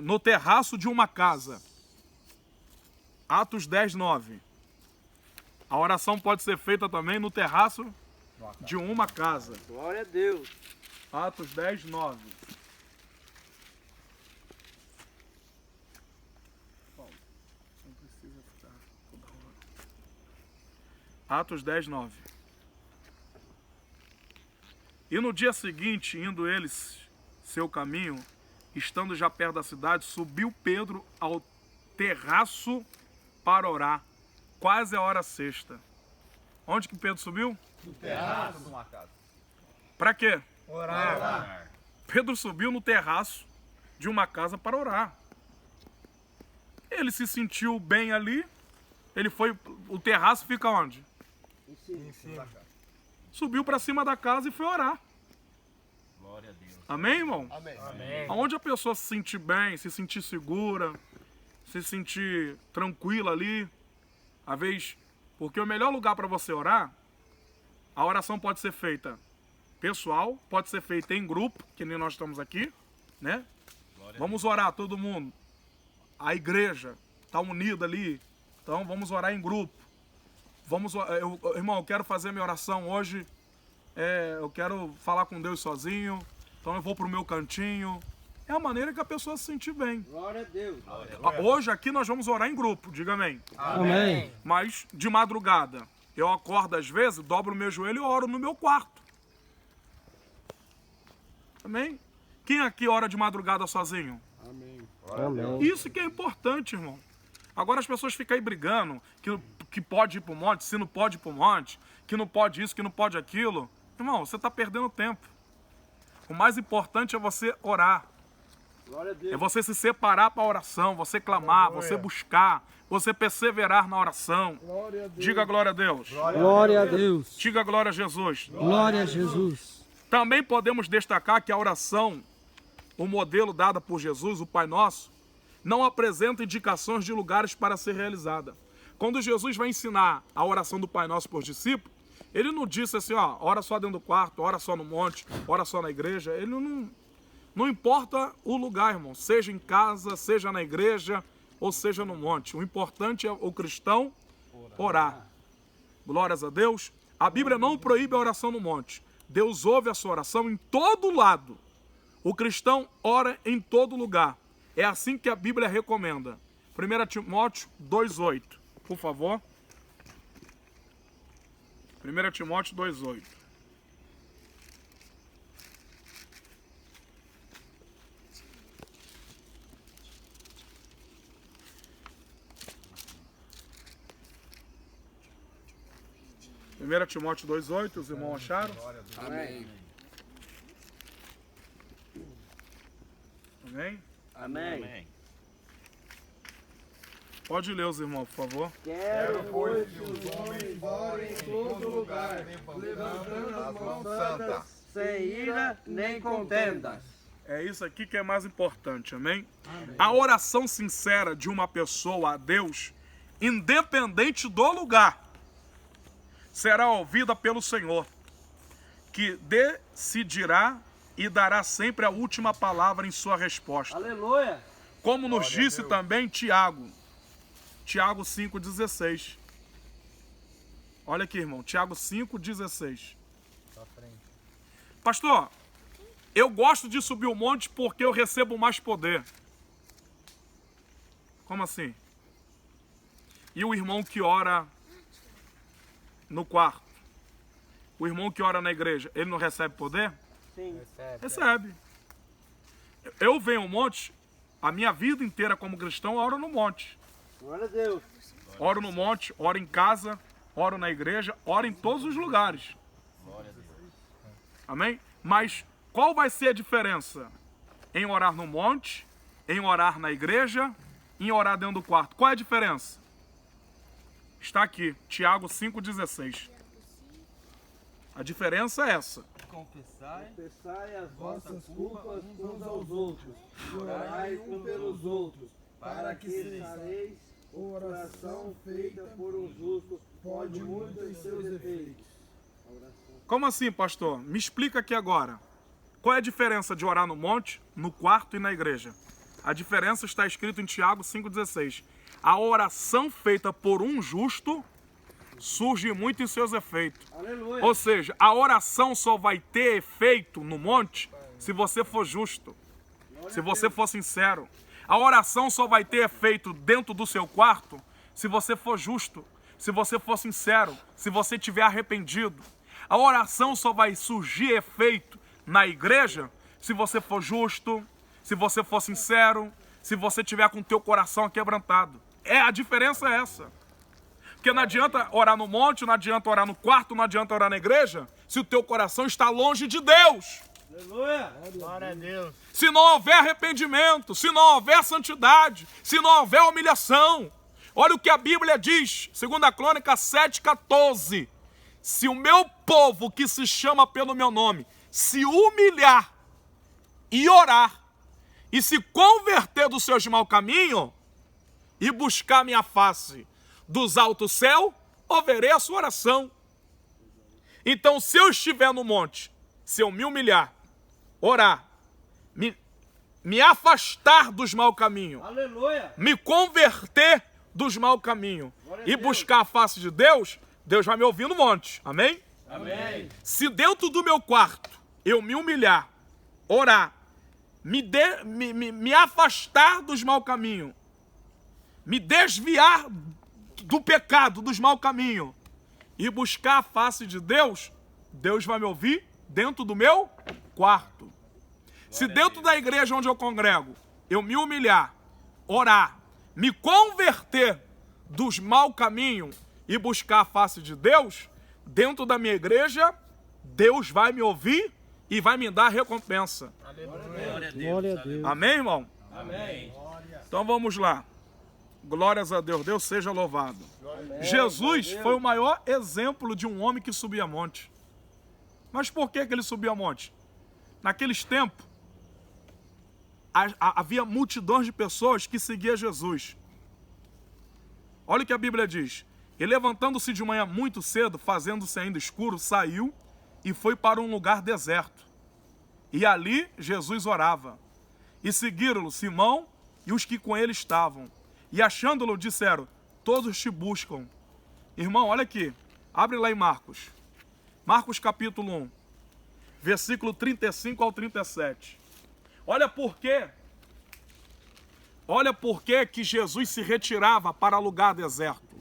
No terraço de uma casa. Atos 10, 9. A oração pode ser feita também no terraço de uma casa. Glória a Deus. Atos 10, 9. Não precisa ficar toda hora. Atos 10, 9. E no dia seguinte, indo eles seu caminho, estando já perto da cidade, subiu Pedro ao terraço para orar. Quase a hora sexta. Onde que Pedro subiu? No terraço de uma casa. Para quê? Orar. Pedro subiu no terraço de uma casa para orar. Ele se sentiu bem ali. Ele foi. O terraço fica onde? Em cima. Subiu para cima da casa e foi orar. Glória a Deus. Amém, irmão? Amém. Amém. Aonde a pessoa se sentir bem, se sentir segura, se sentir tranquila ali, às vezes, porque o melhor lugar para você orar, a oração pode ser feita pessoal, pode ser feita em grupo, que nem nós estamos aqui, né? Vamos orar todo mundo. A igreja está unida ali, então vamos orar em grupo. Irmão, eu quero fazer minha oração hoje, eu quero falar com Deus sozinho, então eu vou para o meu cantinho. É a maneira que a pessoa se sentir bem. Glória a Deus. Hoje aqui nós vamos orar em grupo, diga amém. Amém. Mas de madrugada, eu acordo às vezes, dobro o meu joelho e oro no meu quarto. Amém? Quem aqui ora de madrugada sozinho? Amém. Isso que é importante, irmão. Agora as pessoas ficam aí brigando que pode ir para o monte, se não pode ir para o monte, que não pode isso, que não pode aquilo. Irmão, você está perdendo tempo. O mais importante é você orar. Glória a Deus. É você se separar para a oração, você clamar, você buscar, você perseverar na oração. Diga glória a Deus. Glória a Deus. Diga glória a Jesus. Glória a Jesus. Também podemos destacar que a oração, o modelo dado por Jesus, o Pai Nosso, não apresenta indicações de lugares para ser realizada. Quando Jesus vai ensinar a oração do Pai Nosso para os discípulos, ele não disse assim, ó, ora só dentro do quarto, ora só no monte, ora só na igreja. Ele não importa o lugar, irmão, seja em casa, seja na igreja ou seja no monte. O importante é o cristão orar. Glórias a Deus. A Bíblia não proíbe a oração no monte. Deus ouve a sua oração em todo lado. O cristão ora em todo lugar. É assim que a Bíblia recomenda. 1 Timóteo 2,8, por favor. 1 Timóteo 2,8. Primeira Timóteo 2,8, os irmãos acharam? Amém. Amém? Amém. Pode ler os irmãos, por favor. Quero, pois, Que os homens orem em todo lugar, levantando as mãos santas. sem ira nem contendas. É isso aqui que é mais importante, amém? A oração sincera de uma pessoa a Deus, independente do lugar, será ouvida pelo Senhor, que decidirá e dará sempre a última palavra em sua resposta. Aleluia. Como nos disse também Tiago 5,16. Olha aqui, irmão. Tiago 5,16. Pastor, eu gosto de subir o monte porque eu recebo mais poder. Como assim? E o irmão que ora no quarto? O irmão que ora na igreja, ele não recebe poder? Sim. Recebe. Eu venho ao monte, a minha vida inteira como cristão, eu oro no monte. Glória a Deus. Oro no monte, oro em casa, oro na igreja, oro em todos os lugares. Amém? Mas qual vai ser a diferença em orar no monte, em orar na igreja, em orar dentro do quarto? Qual é a diferença? Está aqui, Tiago 5,16. A diferença é essa. Confessai as vossas culpas uns aos outros, e orai um pelos outros, para que cessareis. Oração feita por um justo pode muito em seus efeitos. Como assim, pastor? Me explica aqui agora. Qual é a diferença de orar no monte, no quarto e na igreja? A diferença está escrito em Tiago 5,16. A oração feita por um justo surge muito em seus efeitos. Aleluia. Ou seja, a oração só vai ter efeito no monte se você for justo, se você for sincero. A oração só vai ter efeito dentro do seu quarto se você for justo, se você for sincero, se você estiver arrependido. A oração só vai surgir efeito na igreja se você for justo, se você for sincero, se você tiver com o teu coração quebrantado. A diferença é essa. Porque não adianta orar no monte, não adianta orar no quarto, não adianta orar na igreja, se o teu coração está longe de Deus. Aleluia. Glória a Deus. Se não houver arrependimento, se não houver santidade, se não houver humilhação. Olha o que a Bíblia diz, 2 Crônica 7,14. Se o meu povo que se chama pelo meu nome se humilhar e orar e se converter dos seus maus caminhos e buscar minha face dos altos céus, ouvirei a sua oração. Então, se eu estiver no monte, se eu me humilhar, orar, me afastar dos maus caminhos, Aleluia. me converter dos maus caminhos e buscar a face de Deus, Deus vai me ouvir no monte. Amém? Amém. Se dentro do meu quarto eu me humilhar, orar, me afastar dos maus caminhos, me desviar do pecado, dos maus caminhos e buscar a face de Deus, Deus vai me ouvir dentro do meu quarto. Se dentro da igreja onde eu congrego, eu me humilhar, orar, me converter dos maus caminhos e buscar a face de Deus, dentro da minha igreja, Deus vai me ouvir e vai me dar recompensa. Glória a Deus. Amém, irmão? Amém. Então vamos lá. Glórias a Deus. Deus seja louvado. Jesus foi o maior exemplo de um homem que subia monte. Mas por que ele subia monte? Naqueles tempos, havia multidões de pessoas que seguiam Jesus. Olha o que a Bíblia diz. E levantando-se de manhã muito cedo, fazendo-se ainda escuro, saiu e foi para um lugar deserto. E ali Jesus orava. E seguiram-lo Simão e os que com ele estavam. E achando-lo, disseram, todos te buscam. Irmão, olha aqui. Abre lá em Marcos. Marcos capítulo 1. Versículo 35 ao 37. Olha por quê. Olha por quê que Jesus se retirava para lugar deserto.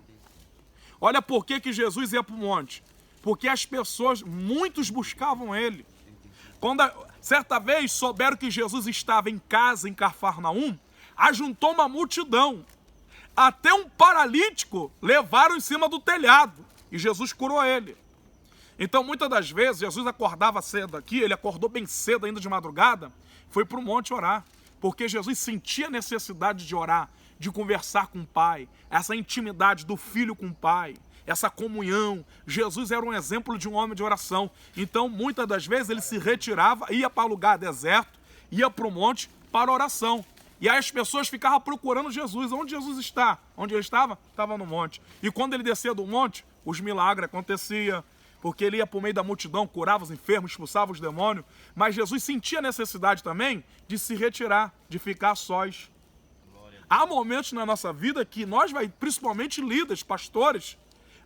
Olha por quê que Jesus ia para o monte. Porque as pessoas, muitos buscavam ele. Quando certa vez souberam que Jesus estava em casa, em Cafarnaum, ajuntou uma multidão. Até um paralítico levaram em cima do telhado. E Jesus curou ele. Então, muitas das vezes, Jesus acordava cedo aqui, ele acordou bem cedo, ainda de madrugada, foi para o monte orar. Porque Jesus sentia a necessidade de orar, de conversar com o Pai, essa intimidade do Filho com o Pai, essa comunhão. Jesus era um exemplo de um homem de oração. Então, muitas das vezes, ele se retirava, ia para o lugar deserto, ia para o monte para oração. E aí as pessoas ficavam procurando Jesus. Onde Jesus está? Onde ele estava? Estava no monte. E quando ele descia do monte, os milagres aconteciam, porque ele ia por meio da multidão, curava os enfermos, expulsava os demônios. Mas Jesus sentia a necessidade também de se retirar, de ficar sós. Há momentos na nossa vida que nós, principalmente líderes, pastores,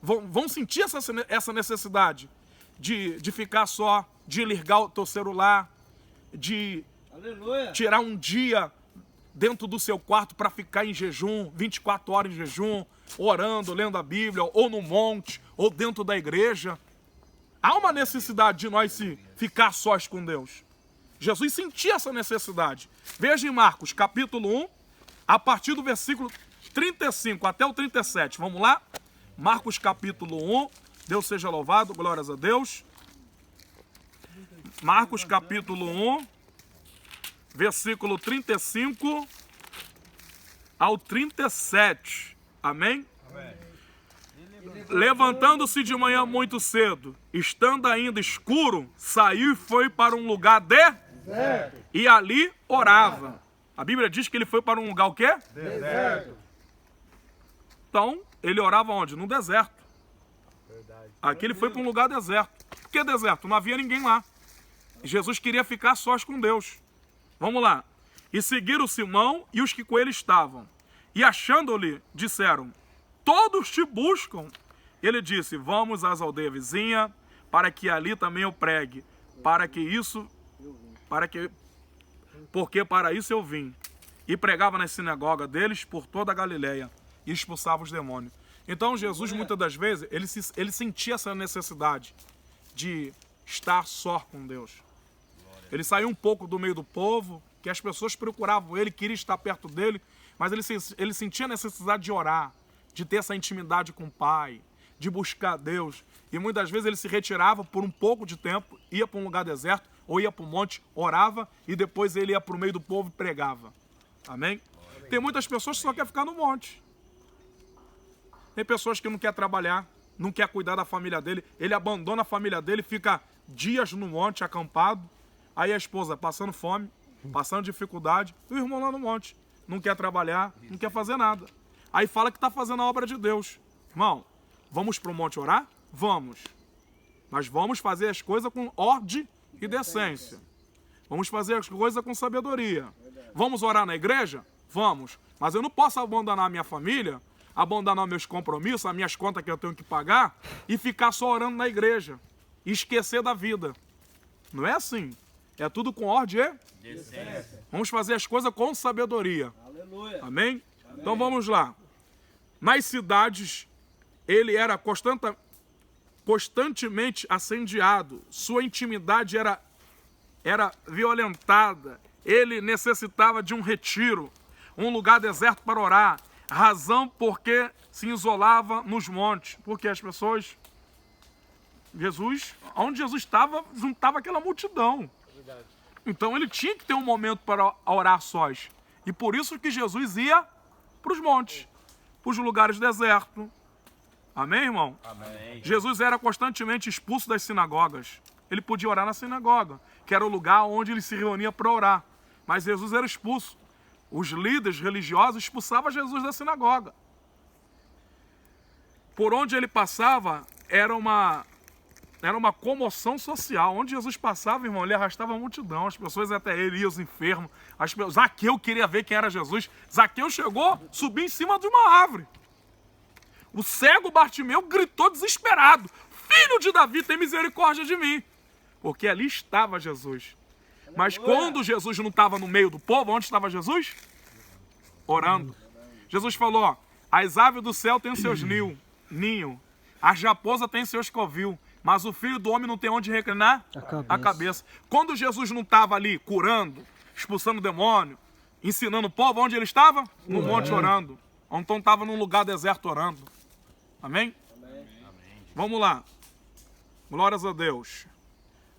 vão sentir essa necessidade de ficar só, de ligar o teu celular, de tirar um dia dentro do seu quarto para ficar em jejum, 24 horas em jejum, orando, lendo a Bíblia, ou no monte, ou dentro da igreja. Há uma necessidade de nós ficar sós com Deus. Jesus sentia essa necessidade. Veja em Marcos, capítulo 1, a partir do versículo 35 até o 37. Vamos lá? Marcos, capítulo 1. Deus seja louvado, glórias a Deus. Marcos, capítulo 1, versículo 35 ao 37. Amém? Amém. Levantando-se de manhã muito cedo, estando ainda escuro, saiu e foi para um lugar deserto. E ali orava. A Bíblia diz que ele foi para um lugar o quê? Deserto. Então, ele orava onde? No deserto. Aqui ele foi para um lugar deserto. Por que deserto? Não havia ninguém lá. Jesus queria ficar sós com Deus. Vamos lá. E seguiram Simão e os que com ele estavam. E achando-lhe, disseram: todos te buscam. Ele disse: vamos às aldeias vizinhas, para que ali também eu pregue, porque para isso eu vim. E pregava na sinagoga deles por toda a Galileia, e expulsava os demônios. Então Jesus, muitas das vezes, ele sentia essa necessidade de estar só com Deus. Ele saiu um pouco do meio do povo, que as pessoas procuravam ele, queriam estar perto dele, mas ele sentia a necessidade de orar, de ter essa intimidade com o Pai, de buscar Deus. E muitas vezes ele se retirava por um pouco de tempo, ia para um lugar deserto, ou ia para um monte, orava, e depois ele ia para o meio do povo e pregava. Amém? Tem muitas pessoas que só querem ficar no monte. Tem pessoas que não querem trabalhar, não querem cuidar da família dele. Ele abandona a família dele, fica dias no monte, acampado. Aí a esposa passando fome, passando dificuldade. E o irmão lá no monte, não quer trabalhar, não quer fazer nada. Aí fala que está fazendo a obra de Deus. Irmão, vamos para o monte orar? Vamos. Mas vamos fazer as coisas com ordem e decência. Vamos fazer as coisas com sabedoria. Vamos orar na igreja? Vamos. Mas eu não posso abandonar a minha família, abandonar meus compromissos, as minhas contas que eu tenho que pagar e ficar só orando na igreja. E esquecer da vida. Não é assim. É tudo com ordem e decência. Vamos fazer as coisas com sabedoria. Aleluia. Amém? Então vamos lá. Nas cidades, ele era constantemente assediado. Sua intimidade era violentada. Ele necessitava de um retiro, um lugar deserto para orar. Razão porque se isolava nos montes. Porque as pessoas... onde Jesus estava, juntava aquela multidão. Então ele tinha que ter um momento para orar sós. E por isso que Jesus ia para os montes, para os lugares desertos. Amém, irmão? Amém. Jesus era constantemente expulso das sinagogas. Ele podia orar na sinagoga, que era o lugar onde ele se reunia para orar. Mas Jesus era expulso. Os líderes religiosos expulsavam Jesus da sinagoga. Por onde ele passava, era uma comoção social. Onde Jesus passava, irmão, ele arrastava a multidão. As pessoas até ele iam, os enfermos. Zaqueu queria ver quem era Jesus. Zaqueu chegou, subiu em cima de uma árvore. O cego Bartimeu gritou desesperado: Filho de Davi, tem misericórdia de mim. Porque ali estava Jesus. Mas quando Jesus não estava no meio do povo, onde estava Jesus? Orando. Jesus falou: ó, as aves do céu têm seus ninhos, as raposas têm seus covil, mas o Filho do Homem não tem onde reclinar a cabeça. Quando Jesus não estava ali curando, expulsando o demônio, ensinando o povo, onde ele estava? No monte orando. Então estava num lugar deserto orando. Amém? Amém? Vamos lá. Glórias a Deus.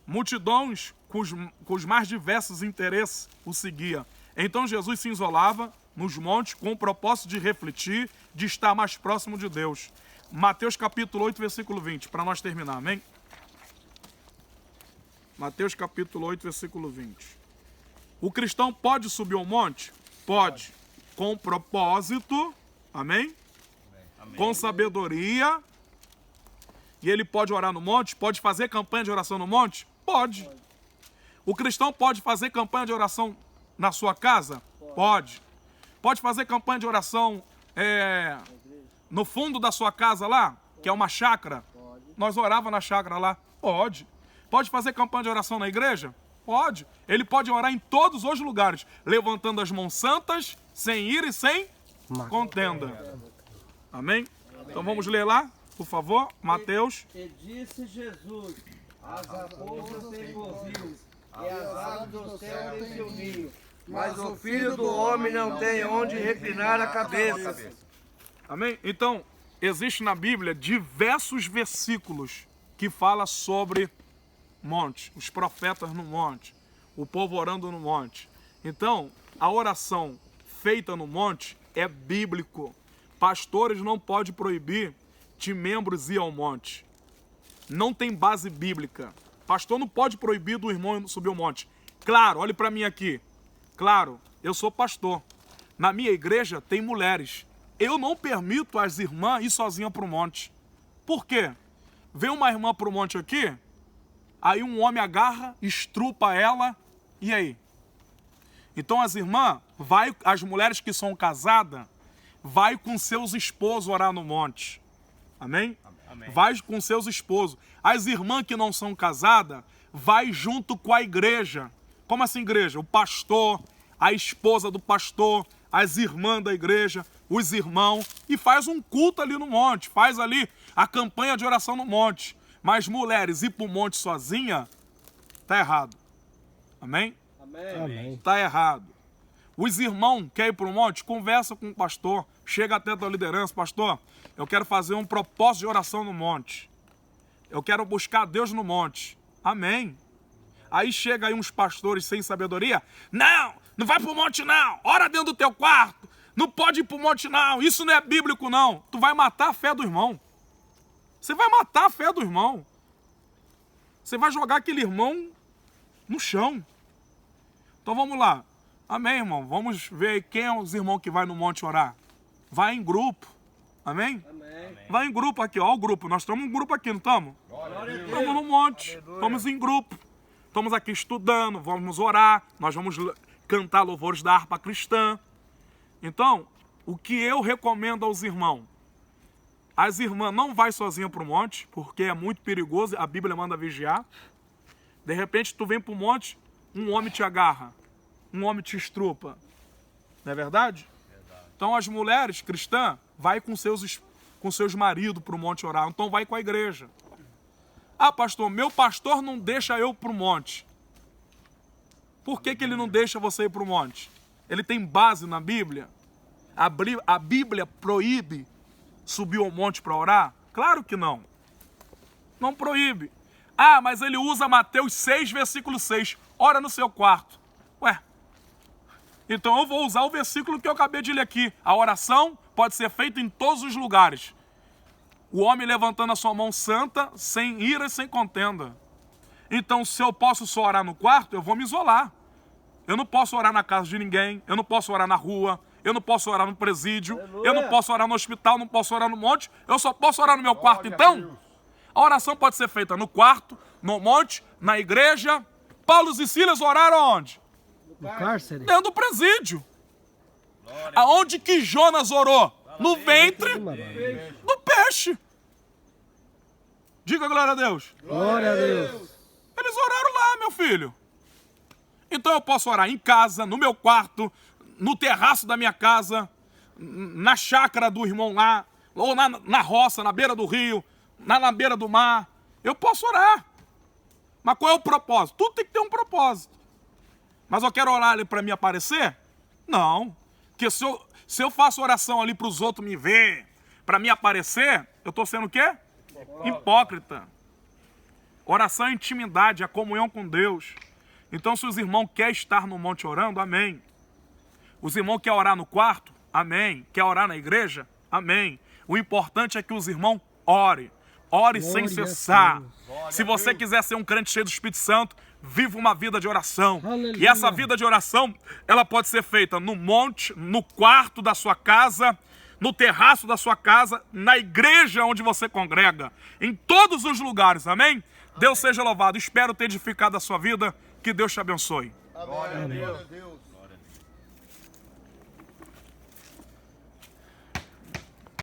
Multidões com os mais diversos interesses o seguia. Então Jesus se isolava nos montes com o propósito de refletir, de estar mais próximo de Deus. Mateus capítulo 8, versículo 20, para nós terminar, amém? Mateus capítulo 8, versículo 20. O cristão pode subir ao monte? Pode. Com propósito, amém? Amém. Com sabedoria. E ele pode orar no monte? Pode fazer campanha de oração no monte? Pode. O cristão pode fazer campanha de oração na sua casa? Pode. Pode fazer campanha de oração no fundo da sua casa lá? que é uma chácara? Nós orava na chácara lá? Pode. Pode fazer campanha de oração na igreja? Pode. Ele pode orar em todos os lugares, levantando as mãos santas, sem ira e sem contenda. Amém? Então vamos ler lá, por favor, Mateus. E disse Jesus: as raposas têm covil, e as aves do céu têm seu ninho, mas o Filho do Homem não tem onde reclinar a cabeça. Amém? Então, existe na Bíblia diversos versículos que falam sobre monte, os profetas no monte, o povo orando no monte. Então, a oração feita no monte é bíblico. Pastores não podem proibir de membros ir ao monte. Não tem base bíblica. Pastor não pode proibir do irmão subir ao monte. Claro, olhe para mim aqui. Claro, eu sou pastor. Na minha igreja tem mulheres. Eu não permito as irmãs ir sozinhas para o monte. Por quê? Vem uma irmã para o monte aqui, aí um homem agarra, estrupa ela, e aí? Então as irmãs, as mulheres que são casadas, vai com seus esposos orar no monte. Amém? Amém. Vai com seus esposos. As irmãs que não são casadas, vai junto com a igreja. Como assim igreja? O pastor, a esposa do pastor, as irmãs da igreja, os irmãos, e faz um culto ali no monte, faz ali a campanha de oração no monte. Mas mulheres ir para o monte sozinha, está errado. Amém? Amém. Está errado. Os irmãos querem ir para o monte, conversa com o pastor, chega até a tua liderança, pastor, eu quero fazer um propósito de oração no monte. Eu quero buscar Deus no monte. Amém. Aí chega aí uns pastores sem sabedoria, não vai para o monte não, ora dentro do teu quarto, não pode ir para o monte não, isso não é bíblico não. Tu vai matar a fé do irmão. Você vai matar a fé do irmão. Você vai jogar aquele irmão no chão. Então vamos lá. Amém, irmão? Vamos ver quem é os irmãos que vai no monte orar. Vai em grupo. Amém? Amém. Vai em grupo aqui, ó o grupo. Nós estamos em grupo aqui, não estamos? Estamos no monte. Estamos em grupo. Estamos aqui estudando, vamos orar. Nós vamos cantar louvores da harpa cristã. Então, o que eu recomendo aos irmãos? As irmãs não vai sozinha para o monte, porque é muito perigoso, a Bíblia manda vigiar. De repente, tu vem para o monte, um homem te agarra, um homem te estrupa. Não é verdade? Então, as mulheres cristãs, vai com seus maridos para o monte orar, então vai com a igreja. Ah, pastor, meu pastor não deixa eu para o monte. Por que ele não deixa você ir para o monte? Ele tem base na Bíblia? A Bíblia proíbe subir ao monte para orar? Claro que não. Não proíbe. Ah, mas ele usa Mateus 6, versículo 6. Ora no seu quarto. Ué, então eu vou usar o versículo que eu acabei de ler aqui. A oração pode ser feita em todos os lugares. O homem levantando a sua mão santa, sem ira e sem contenda. Então, se eu posso só orar no quarto, eu vou me isolar. Eu não posso orar na casa de ninguém, eu não posso orar na rua, eu não posso orar no presídio, eu não posso orar no hospital, não posso orar no monte, eu só posso orar no meu quarto. Então, a oração pode ser feita no quarto, no monte, na igreja. Paulo e Silas oraram onde? No cárcere. Dentro do presídio. Aonde que Jonas orou? No ventre do peixe. Diga glória a Deus. Glória a Deus. Eles oraram lá, meu filho. Então eu posso orar em casa, no meu quarto, no terraço da minha casa, na chácara do irmão lá, ou na roça, na beira do rio, na beira do mar. Eu posso orar. Mas qual é o propósito? Tudo tem que ter um propósito. Mas eu quero orar ali para me aparecer? Não. Porque se eu faço oração ali para os outros me ver, para me aparecer, eu estou sendo o quê? Hipócrita. Oração é intimidade, é comunhão com Deus. Então, se os irmãos querem estar no monte orando, amém. Os irmãos querem orar no quarto, amém. Quer orar na igreja, amém. O importante é que os irmãos orem. Ore sem cessar. Se você quiser ser um crente cheio do Espírito Santo, viva uma vida de oração. Aleluia. E essa vida de oração, ela pode ser feita no monte, no quarto da sua casa, no terraço da sua casa, na igreja onde você congrega, em todos os lugares, amém? Deus seja louvado. Espero ter edificado a sua vida. Que Deus te abençoe. Amém. Glória a Deus.